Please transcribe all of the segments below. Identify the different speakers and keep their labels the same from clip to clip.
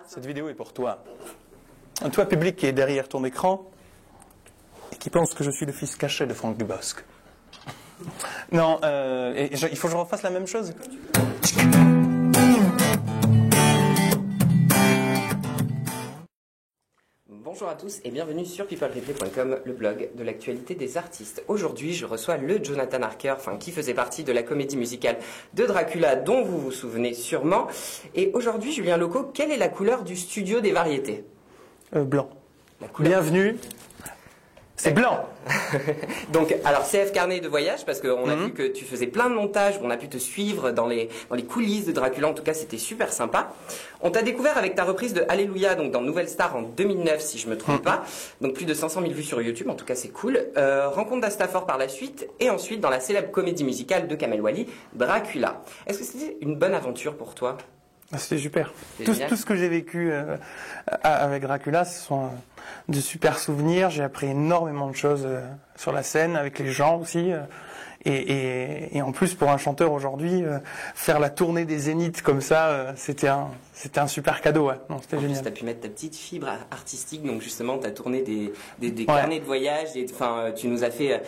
Speaker 1: Cette vidéo est pour toi. Toi, public qui est derrière ton écran et qui pense que je suis le fils caché de Franck Dubosc. Non, il faut que je refasse la même chose.
Speaker 2: Bonjour à tous et bienvenue sur peoplereplay.com, le blog de l'actualité des artistes. Aujourd'hui, je reçois le Jonathan Harker, qui faisait partie de la comédie musicale de Dracula, dont vous vous souvenez sûrement. Et aujourd'hui, Julien Loco, quelle est la couleur du studio des variétés?
Speaker 1: Blanc.
Speaker 2: La couleur...
Speaker 1: Bienvenue. C'est blanc.
Speaker 2: Donc, alors CF Carnet de voyage, parce qu'on a vu que tu faisais plein de montages, on a pu te suivre dans les coulisses de Dracula, en tout cas c'était super sympa. On t'a découvert avec ta reprise de Alléluia, donc dans Nouvelle Star en 2009 si je me trompe pas, donc plus de 500 000 vues sur YouTube, en tout cas c'est cool. Rencontre d'Astafor par la suite, et ensuite dans la célèbre comédie musicale de Kamel Wally, Dracula. Est-ce que c'était une bonne aventure pour toi?
Speaker 1: C'était super. Tout ce que j'ai vécu avec Dracula, ce sont de super souvenirs. J'ai appris énormément de choses sur la scène, avec les gens aussi. Et en plus, pour un chanteur aujourd'hui, faire la tournée des Zéniths comme ça, c'était un super cadeau. Ouais. Non, c'était génial.
Speaker 2: Tu as pu mettre ta petite fibre artistique, donc justement, tu as tourné des carnets de voyage. Tu nous as fait...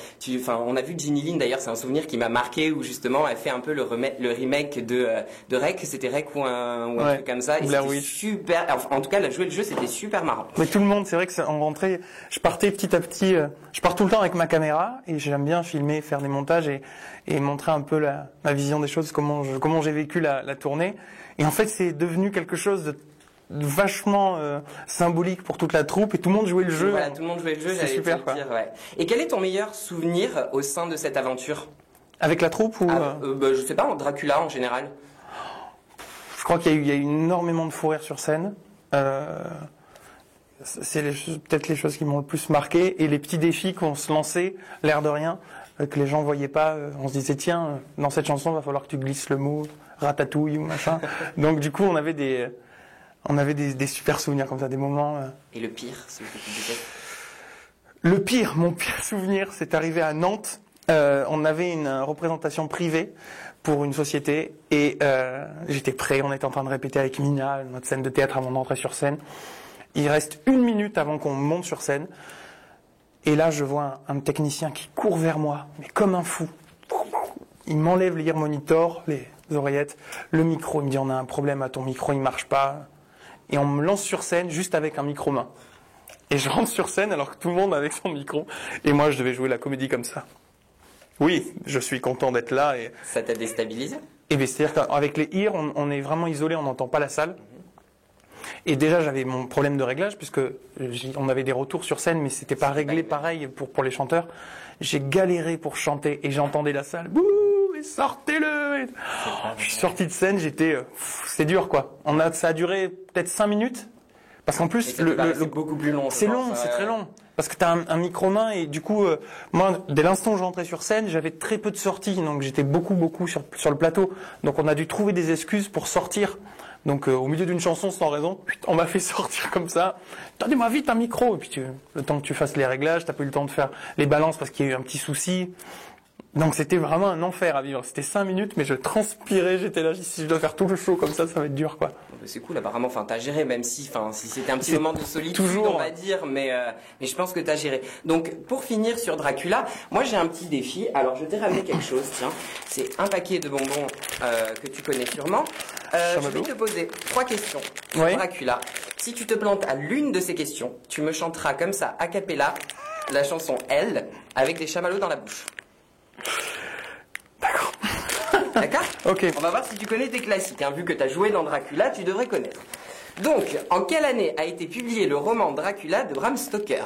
Speaker 2: on a vu Ginny Lynn, d'ailleurs, c'est un souvenir qui m'a marqué, où justement, elle fait un peu le remake de Rec. C'était Rec ou un truc comme ça. Et c'était super... En tout cas, jouer le jeu, c'était super marrant.
Speaker 1: Mais tout le monde, c'est vrai que en rentrée, je partais petit à petit... je pars tout le temps avec ma caméra, et j'aime bien filmer, faire des montages, et montrer un peu ma vision des choses, comment j'ai vécu la tournée. Et en fait, c'est devenu quelque chose de vachement symbolique pour toute la troupe, et tout le monde jouait le jeu.
Speaker 2: Voilà, tout le monde jouait le jeu,
Speaker 1: c'est super, quoi.
Speaker 2: Dire, ouais. Et quel est ton meilleur souvenir au sein de cette aventure?
Speaker 1: Avec la troupe ou
Speaker 2: je sais pas, en Dracula en général.
Speaker 1: Je crois qu'il y a eu énormément de fou rire sur scène. C'est peut-être les choses qui m'ont le plus marqué, et les petits défis qu'on se lançait, l'air de rien, que les gens voyaient pas. On se disait tiens, dans cette chanson, il va falloir que tu glisses le mot ratatouille ou machin. Donc du coup, on avait des super souvenirs comme ça, des moments.
Speaker 2: Et le pire, c'est
Speaker 1: mon pire souvenir, c'est arrivé à Nantes. On avait une représentation privée pour une société, et j'étais prêt. On était en train de répéter avec Mina notre scène de théâtre avant d'entrer sur scène. Il reste 1 minute avant qu'on monte sur scène. Et là, je vois un technicien qui court vers moi, mais comme un fou. Il m'enlève l'ear monitor, les oreillettes, le micro. Il me dit, on a un problème à ton micro, il marche pas. Et on me lance sur scène juste avec un micro main. Et je rentre sur scène alors que tout le monde avec son micro. Et moi, je devais jouer la comédie comme ça. Oui, je suis content d'être là. Et...
Speaker 2: Ça t'a déstabilisé?
Speaker 1: Et bien, c'est-à-dire qu'avec les ears, on est vraiment isolé, on n'entend pas la salle. Et déjà, j'avais mon problème de réglage, puisque on avait des retours sur scène, mais c'était pas réglé pareil pour les chanteurs. J'ai galéré pour chanter, et j'entendais la salle. Bouh, mais sortez-le! Je suis sorti de scène, c'est dur, quoi. Ça a duré peut-être 5 minutes. Parce qu'en plus,
Speaker 2: c'est beaucoup plus long.
Speaker 1: C'est long, c'est très long. Parce que t'as un micro-main, et du coup, moi, dès l'instant où je rentrais sur scène, j'avais très peu de sorties, donc j'étais beaucoup sur le plateau. Donc on a dû trouver des excuses pour sortir. Donc au milieu d'une chanson sans raison, on m'a fait sortir comme ça. Donnez-moi vite un micro. Et puis le temps que tu fasses les réglages, t'as pas eu le temps de faire les balances parce qu'il y a eu un petit souci. Donc c'était vraiment un enfer à vivre. C'était 5 minutes, mais je transpirais. J'étais là, si je dois faire tout le show comme ça va être dur, quoi.
Speaker 2: C'est cool, apparemment. T'as géré, même si c'était un petit moment de solitude,
Speaker 1: toujours,
Speaker 2: on va dire, mais je pense que t'as géré. Donc pour finir sur Dracula, moi j'ai un petit défi. Alors je t'ai ramené quelque chose, tiens. C'est un paquet de bonbons que tu connais sûrement. Je vais te poser 3 questions sur Dracula. Si tu te plantes à l'une de ces questions, tu me chanteras comme ça, a cappella, la chanson Elle, avec des chamallows dans la bouche.
Speaker 1: D'accord.
Speaker 2: D'accord?
Speaker 1: Ok.
Speaker 2: On va voir si tu connais tes classiques. Vu que tu as joué dans Dracula, tu devrais connaître. Donc, en quelle année a été publié le roman Dracula de Bram Stoker?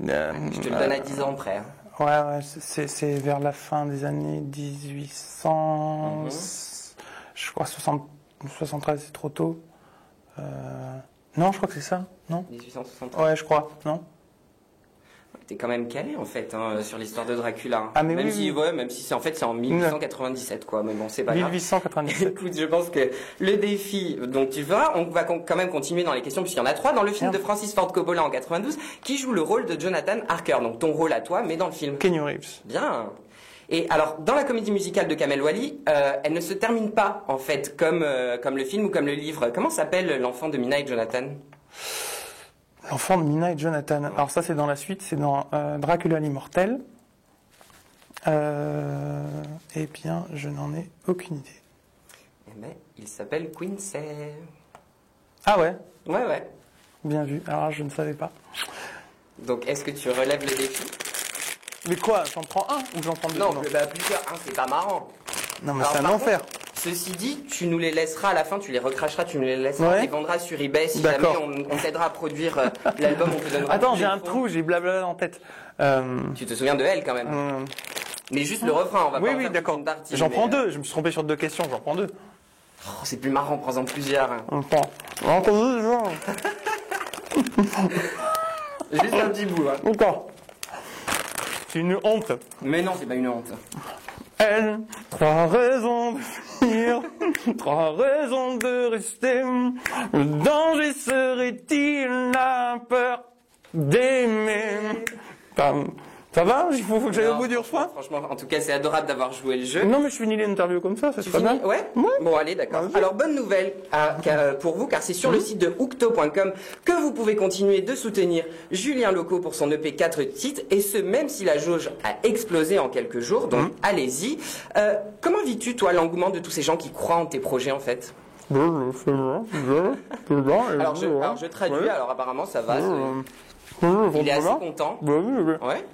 Speaker 2: Je te le donne à 10 ans près.
Speaker 1: Ouais, c'est vers la fin des années 1800... Je crois 73, c'est trop tôt. Non, je crois que c'est ça, non?
Speaker 2: 1873.
Speaker 1: Ouais, je crois, non?
Speaker 2: T'es quand même calé en fait sur l'histoire de Dracula.
Speaker 1: Ah, mais
Speaker 2: même si c'est en 1897 quoi, mais bon c'est pas grave.
Speaker 1: 1897.
Speaker 2: Écoute, je pense que le défi, donc tu verras, on va quand même continuer dans les questions puisqu'il y en a 3 dans le film de Francis Ford Coppola en 92 qui joue le rôle de Jonathan Harker, donc ton rôle à toi mais dans le film.
Speaker 1: Keanu Reeves.
Speaker 2: Bien. Et alors, dans la comédie musicale de Kamel Wally, elle ne se termine pas, en fait, comme le film ou comme le livre. Comment s'appelle l'enfant de Mina et Jonathan?
Speaker 1: L'enfant de Mina et Jonathan. Alors ça, c'est dans la suite, c'est dans Dracula l'immortel. Eh bien, je n'en ai aucune idée.
Speaker 2: Eh ben, il s'appelle Quincy.
Speaker 1: Ah ouais?
Speaker 2: Ouais.
Speaker 1: Bien vu. Alors, je ne savais pas.
Speaker 2: Donc, est-ce que tu relèves le défi?
Speaker 1: Mais quoi? J'en prends un ou j'en prends deux?
Speaker 2: Non, plusieurs. C'est pas marrant.
Speaker 1: Non, mais
Speaker 2: Alors,
Speaker 1: c'est un
Speaker 2: par
Speaker 1: enfer.
Speaker 2: contre, ceci dit, tu nous les laisseras à la fin, tu les recracheras, tu nous les laisseras,
Speaker 1: Ouais.
Speaker 2: tu les vendras sur eBay. Si jamais on t'aidera à produire l'album, on te donnera.
Speaker 1: Attends, j'ai un trou, j'ai blabla en tête.
Speaker 2: Tu te souviens de elle quand même. Mais juste le refrain, on va pas en
Speaker 1: Oui,
Speaker 2: faire
Speaker 1: d'accord.
Speaker 2: toute une partie,
Speaker 1: J'en
Speaker 2: mais,
Speaker 1: prends deux. Je me suis trompé sur 2 questions, j'en prends 2.
Speaker 2: Oh, c'est plus marrant, prends-en plusieurs.
Speaker 1: On prend. J'en prends 2, genre.
Speaker 2: Juste un petit bout. Hein.
Speaker 1: D'accord. C'est une honte.
Speaker 2: Mais non, c'est pas une honte.
Speaker 1: Elle, 3 raisons de fuir, 3 raisons de rester. Le danger serait-il la peur d'aimer? Ça va? Il faut que j'aille au bout du refrain?
Speaker 2: Franchement, en tout cas, c'est adorable d'avoir joué le jeu.
Speaker 1: Non, mais je finis l'interview comme ça, c'est très bien.
Speaker 2: Ouais. Bon, allez, d'accord. Alors, bonne nouvelle pour vous, car c'est sur le site de Hookto.com que vous pouvez continuer de soutenir Julien Loco pour son EP 4 titres, et ce, même si la jauge a explosé en quelques jours, donc allez-y. Comment vis-tu, toi, l'engouement de tous ces gens qui croient en tes projets, en fait?
Speaker 1: Alors,
Speaker 2: je traduis, alors apparemment, ça va. Il est assez content. Ouais.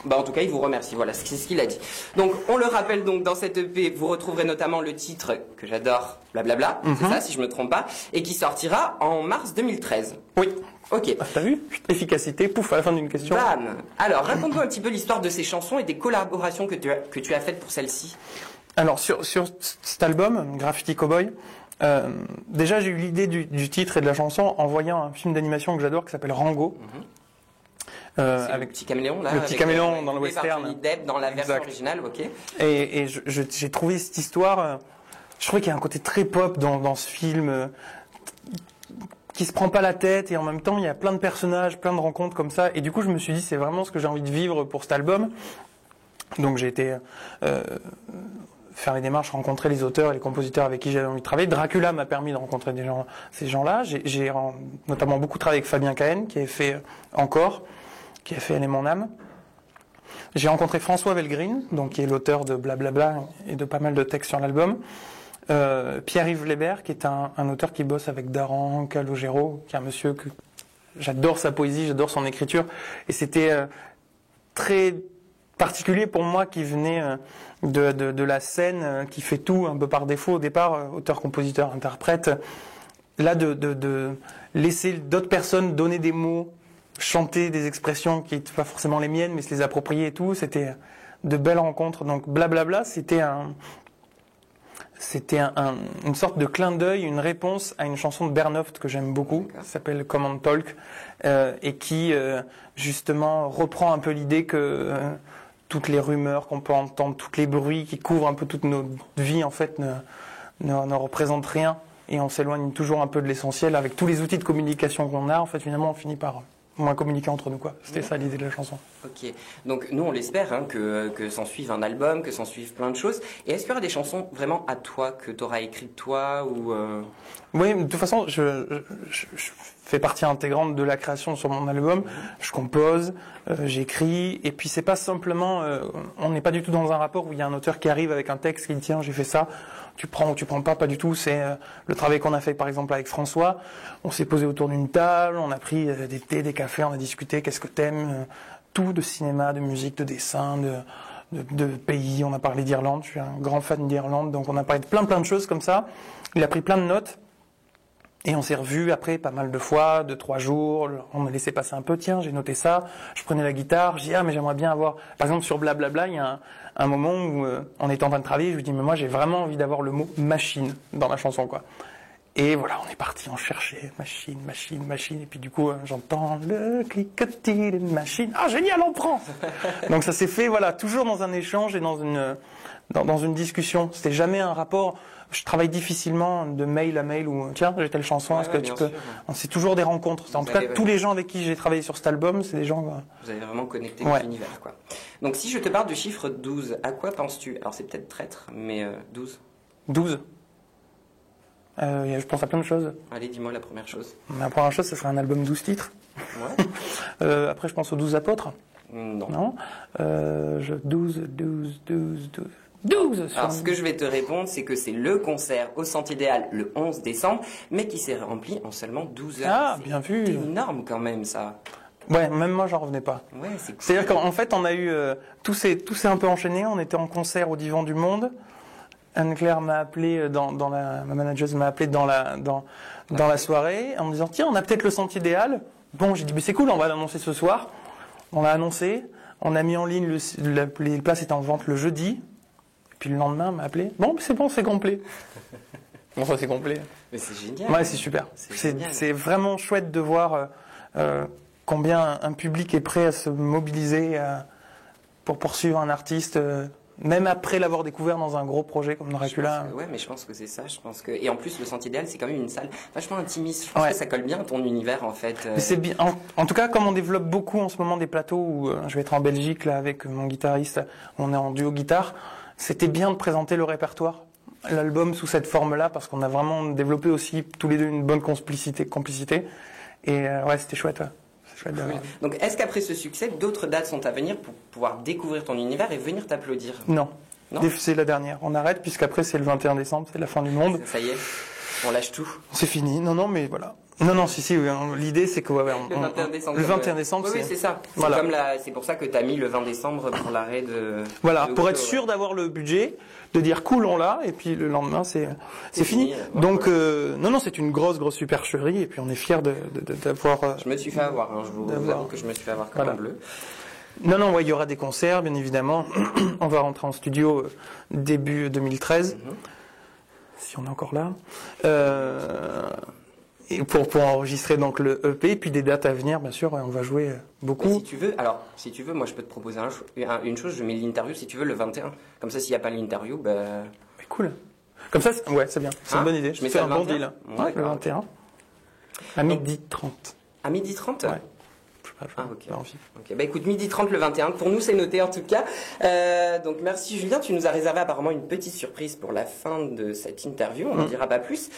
Speaker 2: Bah en tout cas, il vous remercie. Voilà, c'est ce qu'il a dit. Donc, on le rappelle donc dans cette EP, vous retrouverez notamment le titre que j'adore, blablabla, c'est ça, si je me trompe pas, et qui sortira en mars 2013.
Speaker 1: Oui.
Speaker 2: Ok.
Speaker 1: Ah, t'as vu? Efficacité, pouf, à la fin d'une question.
Speaker 2: Bam. Alors, raconte-nous un petit peu l'histoire de ces chansons et des collaborations que tu as faites pour celle-ci.
Speaker 1: Alors, sur cet album, Graffiti Cowboy, déjà j'ai eu l'idée du titre et de la chanson en voyant un film d'animation que j'adore qui s'appelle Rango.
Speaker 2: Avec le petit caméléon là.
Speaker 1: Le petit caméléon dans le western.
Speaker 2: Johnny Depp dans la version originale, ok.
Speaker 1: Et j'ai trouvé cette histoire. Je trouvais qu'il y a un côté très pop dans ce film, qui se prend pas la tête, et en même temps il y a plein de personnages, plein de rencontres comme ça. Et du coup je me suis dit c'est vraiment ce que j'ai envie de vivre pour cet album. Donc j'ai été faire les démarches, rencontrer les auteurs et les compositeurs avec qui j'avais envie de travailler. Dracula m'a permis de rencontrer ces gens-là. J'ai notamment beaucoup travaillé avec Fabien Cahen, qui avait fait Encore, qui a fait Elle est mon âme. J'ai rencontré François Velgreen, donc qui est l'auteur de Blablabla et de pas mal de textes sur l'album. Pierre-Yves Lébert, qui est un auteur qui bosse avec Daran, Calogero, qui est un monsieur que j'adore sa poésie, j'adore son écriture. Et c'était très particulier pour moi qui venait de la scène, qui fait tout un peu par défaut au départ, auteur, compositeur, interprète. Là, de laisser d'autres personnes donner des mots, chanter des expressions qui n'étaient pas forcément les miennes, mais se les approprier et tout, c'était de belles rencontres. Donc Blablabla, c'était une sorte de clin d'œil, une réponse à une chanson de Bernhoft que j'aime beaucoup, qui s'appelle Command Talk, et qui justement reprend un peu l'idée que toutes les rumeurs qu'on peut entendre, tous les bruits qui couvrent un peu toute notre vie, en fait, ne représentent rien, et on s'éloigne toujours un peu de l'essentiel. Avec tous les outils de communication qu'on a, en fait, finalement, on finit par moins communiquer entre nous, quoi. C'était ça l'idée de la chanson.
Speaker 2: Ok. Donc nous, on l'espère, hein, que s'en suive un album, que s'en suivent plein de choses. Et est-ce qu'il y aura des chansons vraiment à toi, que tu auras écrites toi, ou
Speaker 1: Oui, de toute façon, je fais partie intégrante de la création sur mon album. Je compose, j'écris, et puis c'est pas simplement, on n'est pas du tout dans un rapport où il y a un auteur qui arrive avec un texte qui dit tiens, j'ai fait ça, tu prends ou tu prends pas du tout. C'est le travail qu'on a fait par exemple avec François. On s'est posé autour d'une table, on a pris des thés, des cafés, on a discuté qu'est-ce que t'aimes, tout de cinéma, de musique, de dessin, de pays. On a parlé d'Irlande, je suis un grand fan d'Irlande, donc on a parlé de plein de choses comme ça. Il a pris plein de notes. Et on s'est revus après pas mal de fois, 2-3 jours, on m'a laissé passer un peu, tiens, j'ai noté ça, je prenais la guitare, je dis, ah, mais j'aimerais bien avoir, par exemple, sur Blablabla, il y a un moment où on était en train de travailler, je lui dis, mais moi, j'ai vraiment envie d'avoir le mot machine dans la chanson, quoi. Et voilà, on est parti, on cherchait machine, et puis du coup, j'entends le cliquetis de machine. Ah, génial, on prend! Donc ça s'est fait, voilà, toujours dans un échange et dans dans une discussion. C'était jamais un rapport. Je travaille difficilement de mail à mail ou tiens, j'ai telle chanson, est-ce que tu peux. C'est toujours des rencontres. En tout cas, tous les gens avec qui j'ai travaillé sur cet album, c'est des gens.
Speaker 2: Vous avez vraiment connecté avec l'univers, quoi. Donc, si je te parle du chiffre 12, à quoi penses-tu? Alors, c'est peut-être traître, mais 12.
Speaker 1: 12. Je pense à plein de choses.
Speaker 2: Allez, dis-moi la première chose.
Speaker 1: La première chose, ce serait un album 12 titres.
Speaker 2: Ouais.
Speaker 1: Après, je pense aux 12 apôtres.
Speaker 2: Non.
Speaker 1: Non. 12.
Speaker 2: Alors, ce que je vais te répondre, c'est que c'est le concert au Sentier des Halles le 11 décembre, mais qui s'est rempli en seulement 12 heures.
Speaker 1: Ah, bien vu.
Speaker 2: C'est énorme quand même, ça.
Speaker 1: Ouais, même moi, j'en revenais pas.
Speaker 2: Ouais, c'est cool.
Speaker 1: C'est-à-dire qu'en fait, on a eu tout s'est un peu enchaîné. On était en concert au Divan du Monde. Anne-Claire m'a appelé ma manageuse m'a appelé dans la soirée en me disant tiens, on a peut-être le Sentier des Halles. Bon, j'ai dit mais c'est cool, on va l'annoncer ce soir. On l'a annoncé. On a mis en ligne les places étaient en vente le jeudi. Puis le lendemain, on m'a appelé. Bon, c'est complet. Bon, ça c'est complet.
Speaker 2: Mais c'est génial.
Speaker 1: Ouais, c'est super. C'est vraiment chouette de voir combien un public est prêt à se mobiliser pour poursuivre un artiste, même après l'avoir découvert dans un gros projet comme Dracula.
Speaker 2: Ouais, mais je pense que c'est ça. Et en plus, le Sentier des Halles, c'est quand même une salle vachement intimiste. Je pense que ça colle bien à ton univers, en fait.
Speaker 1: Mais c'est bien. En tout cas, comme on développe beaucoup en ce moment des plateaux où je vais être en Belgique là avec mon guitariste, on est en duo guitare. C'était bien de présenter le répertoire, l'album sous cette forme-là, parce qu'on a vraiment développé aussi tous les deux une bonne complicité. Et ouais, c'était chouette. C'est chouette d'avoir.
Speaker 2: Donc, est-ce qu'après ce succès, d'autres dates sont à venir pour pouvoir découvrir ton univers et venir t'applaudir?
Speaker 1: Non. C'est la dernière. On arrête, puisqu'après c'est le 21 décembre, c'est la fin du monde.
Speaker 2: Ça y est, on lâche tout.
Speaker 1: C'est fini. Non, mais voilà. Non, si, l'idée c'est que le
Speaker 2: 21 décembre.
Speaker 1: Le 21 décembre,
Speaker 2: oui, c'est ça.
Speaker 1: Voilà.
Speaker 2: C'est pour ça que tu as mis le 20 décembre pour l'arrêt de.
Speaker 1: Voilà, pour être sûr d'avoir le budget, de dire cool, on l'a, et puis le lendemain c'est fini. Donc non, c'est une grosse supercherie, et puis on est fiers d'avoir.
Speaker 2: Je me suis fait avoir. Je vous avoue que je me suis fait avoir comme un bleu.
Speaker 1: Non, il y aura des concerts, bien évidemment. On va rentrer en studio début 2013, si on est encore là. Et pour enregistrer donc le EP, puis des dates à venir, bien sûr, on va jouer beaucoup.
Speaker 2: Mais si tu veux, moi je peux te proposer une chose, je mets l'interview si tu veux le 21. Comme ça, s'il n'y a pas l'interview, Mais
Speaker 1: cool. Comme ça, ouais, c'est bien. C'est une bonne idée.
Speaker 2: Je mets ça
Speaker 1: un bon deal. Ouais, le 21. À 12h30.
Speaker 2: À 12h30
Speaker 1: Ouais.
Speaker 2: Ok. Bah écoute, 12h30 le 21. Pour nous, c'est noté en tout cas. Donc merci Julien, tu nous as réservé apparemment une petite surprise pour la fin de cette interview. On n'en dira pas plus.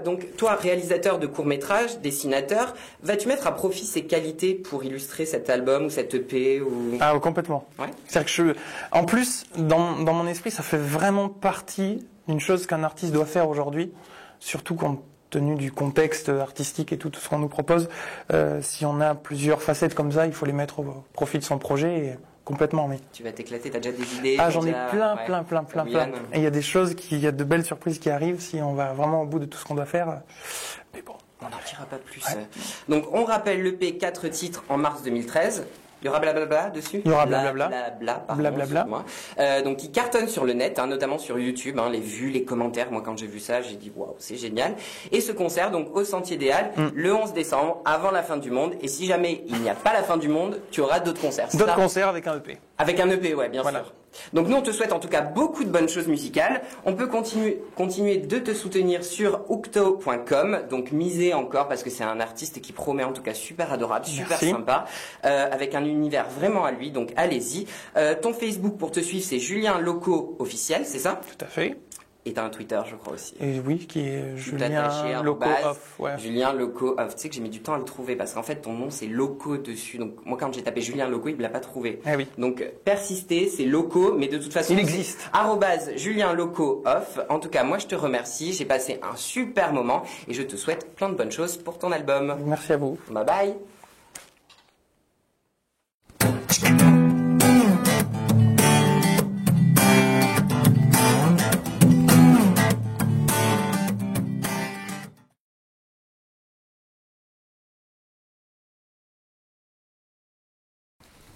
Speaker 2: Donc toi, réalisateur de courts-métrages, dessinateur, vas-tu mettre à profit ces qualités pour illustrer cet album ou cette EP ou...
Speaker 1: Ah, complètement.
Speaker 2: Ouais.
Speaker 1: C'est-à-dire que en plus, dans mon esprit, ça fait vraiment partie d'une chose qu'un artiste doit faire aujourd'hui, surtout compte tenu du contexte artistique et tout ce qu'on nous propose. Si on a plusieurs facettes comme ça, il faut les mettre au profit de son projet et complètement, oui.
Speaker 2: Tu vas t'éclater, t'as déjà des idées?
Speaker 1: Ah, j'en ai plein. Et il y a des choses, il y a de belles surprises qui arrivent si on va vraiment au bout de tout ce qu'on doit faire. Mais bon.
Speaker 2: On n'en dira pas plus. Ouais. Donc, on rappelle l'EP 4 titres en mars 2013. Il y aura blablabla dessus.
Speaker 1: Il y aura blablabla.
Speaker 2: Blablabla. Donc, qui cartonne sur le net, notamment sur YouTube. Les vues, les commentaires. Moi, quand j'ai vu ça, j'ai dit waouh, c'est génial. Et ce concert, donc, au Sentier des Halles, le 11 décembre, avant la fin du monde. Et si jamais il n'y a pas la fin du monde, tu auras d'autres concerts.
Speaker 1: D'autres concerts avec un EP.
Speaker 2: Avec un EP, ouais, bien sûr. Donc nous, on te souhaite en tout cas beaucoup de bonnes choses musicales. On peut continuer de te soutenir sur octo.com. Donc misez encore parce que c'est un artiste qui promet en tout cas super adorable, super sympa, avec un univers vraiment à lui. Donc allez-y. Ton Facebook pour te suivre, c'est Julien Loco officiel, c'est ça?
Speaker 1: Tout à fait.
Speaker 2: Et t'as un Twitter, je crois aussi.
Speaker 1: Et oui, qui est Julien Loco Off. Ouais.
Speaker 2: Julien Loco Off. Tu sais que j'ai mis du temps à le trouver parce qu'en fait, ton nom, c'est Loco dessus. Donc, moi, quand j'ai tapé Julien Loco, il ne l'a pas trouvé.
Speaker 1: Eh oui.
Speaker 2: Donc, persister, c'est Loco, mais de toute façon,
Speaker 1: il existe.
Speaker 2: @Julien Loco Off. En tout cas, moi, je te remercie. J'ai passé un super moment et je te souhaite plein de bonnes choses pour ton album.
Speaker 1: Merci à vous.
Speaker 2: Bye bye.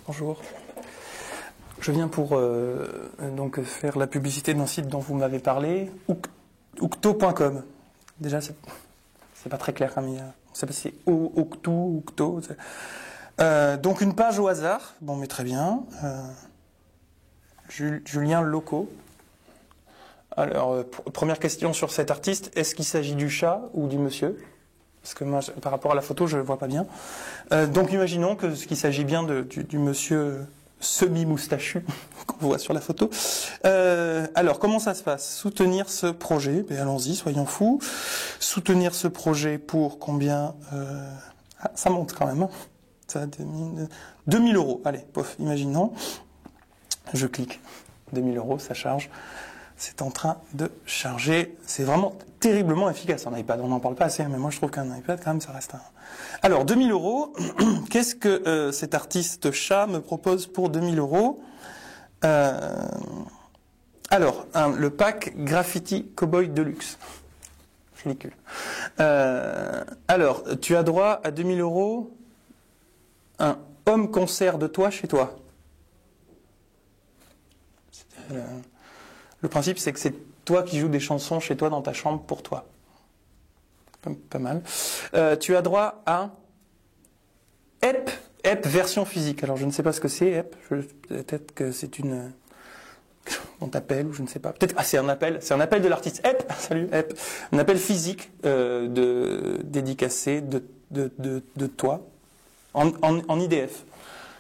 Speaker 1: Bonjour. Je viens pour donc faire la publicité d'un site dont vous m'avez parlé, octo.com. Déjà, c'est pas très clair comme il y a. On sait pas si c'est octo. Donc une page au hasard. Bon, mais très bien. Julien Locaux. Alors, première question sur cet artiste, est-ce qu'il s'agit du chat ou du monsieur? Parce que moi, par rapport à la photo, je ne vois pas bien. Donc, imaginons qu'il s'agit bien du monsieur semi-moustachu qu'on voit sur la photo. Alors, comment ça se passe? Soutenir ce projet, ben, allons-y, soyons fous. Soutenir ce projet pour combien? Ah, ça monte quand même. Hein. Ça, 2000 euros. Allez, pof, imaginons. Je clique. 2000 euros, ça charge. C'est en train de charger. C'est vraiment terriblement efficace un iPad. On n'en parle pas assez, mais moi je trouve qu'un iPad, quand même, ça reste un... Alors, 2000 euros. Qu'est-ce que cet artiste chat me propose pour 2000 euros? Alors, le pack Graffiti Cowboy Deluxe. Ridicule. Alors, tu as droit à 2000 euros un home concert de toi chez toi. Le principe, c'est que c'est toi qui joues des chansons chez toi dans ta chambre pour toi. Pas mal. Tu as droit à EP version physique. Alors, je ne sais pas ce que c'est, EP. Peut-être que c'est une... On t'appelle, ou je ne sais pas. Peut-être... Ah, c'est un appel de l'artiste. EP, salut, EP. Un appel physique dédicacé de toi en IDF.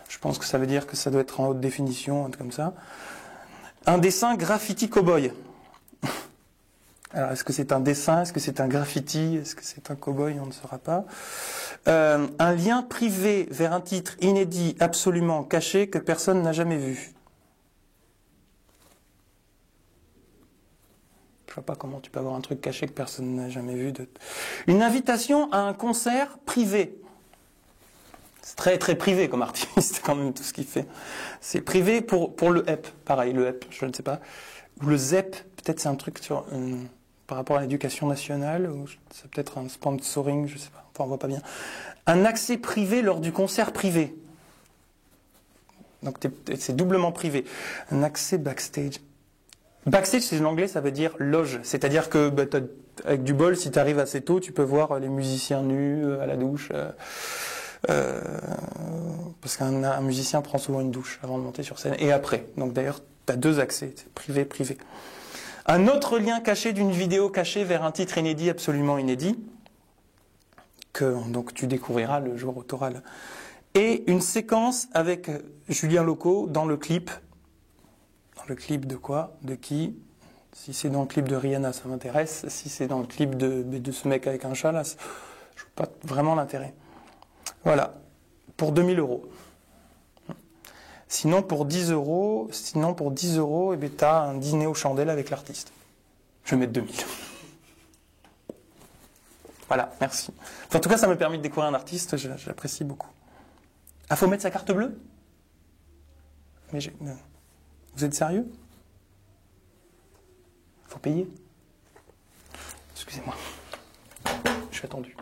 Speaker 1: Je pense que ça veut dire que ça doit être en haute définition, un truc comme ça. Un dessin graffiti cow-boy. Alors, est-ce que c'est un dessin? Est-ce que c'est un graffiti? Est-ce que c'est un cow-boy? On ne saura pas. Un lien privé vers un titre inédit, absolument caché, que personne n'a jamais vu. Je ne vois pas comment tu peux avoir un truc caché que personne n'a jamais vu. Une invitation à un concert privé. C'est très très privé comme artiste, quand même, tout ce qu'il fait. C'est privé pour le EP, pareil, le EP, je ne sais pas. Ou le ZEP, peut-être c'est un truc par rapport à l'éducation nationale, ou c'est peut-être un sponsoring, je ne sais pas, enfin, on voit pas bien. Un accès privé lors du concert privé. Donc c'est doublement privé. Un accès backstage. Backstage, c'est en anglais, ça veut dire loge. C'est-à-dire que avec du bol, si tu arrives assez tôt, tu peux voir les musiciens nus à la douche. Parce qu'un musicien prend souvent une douche avant de monter sur scène et après. Donc d'ailleurs, tu as deux accès, privé. Un autre lien caché d'une vidéo cachée vers un titre inédit, absolument inédit, que donc tu découvriras le jour où tu auras et une séquence avec Julien Locaux dans le clip. Dans le clip de quoi? De qui? Si c'est dans le clip de Rihanna, ça m'intéresse. Si c'est dans le clip de ce mec avec un chat, là, je vois pas vraiment l'intérêt. Voilà, pour 2000 euros. Sinon, pour 10 euros, eh bien, tu as un dîner aux chandelles avec l'artiste. Je vais mettre 2000. Voilà, merci. Enfin, en tout cas, ça me permet de découvrir un artiste, j'apprécie beaucoup. Ah, faut mettre sa carte bleue? Mais vous êtes sérieux? Faut payer? Excusez-moi. Je suis attendu.